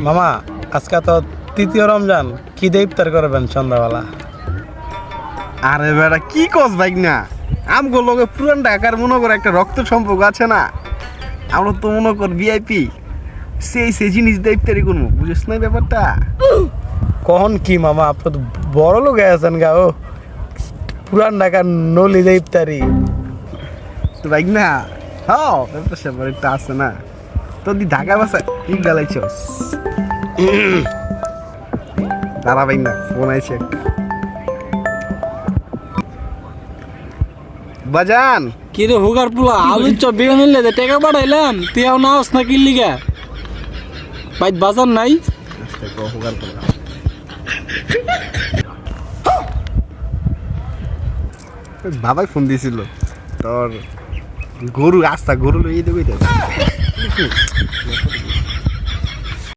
মামা আজকে তো তৃতীয় রমজান, কি দিয়ে ইফতার করবেন সন্ধ্যাবেলা? আরে বেটা কি কস বাইক না, আমগো লগে পুরান ঢাকার মনে কর একটা রক্ত সম্পর্ক আছে না। আমরা তো মনে কর ভিআইপি, সেই জিনিস দিয়ে ইফতারি করবো, বুঝিস না ব্যাপারটা? কখন কি মামা, আপনি তো বড় লোক আছেন গা। ও পুরান ঢাকার নলি দিয়ে ইফতারি? বাইক না, হ্যাঁ ব্যাপার স্যাপার একটা আছে না। তোর দি ঢাকা বাসা ঠিক গালাইছস। দাঁড়া বাইক না, ফোন আইছে একটা। বাজান কি রে হুগার পোলা, আলু চপ বেগুন নিলে টাকা পাঠাইলাম, তুই না আস না কি লিগা? বাইত বাজার নাই? আস্তে কো হোগার করলাম। বাবাই ফোন দিয়েছিল, তোর গরু রাস্তা গরু লইয়ে দেবে।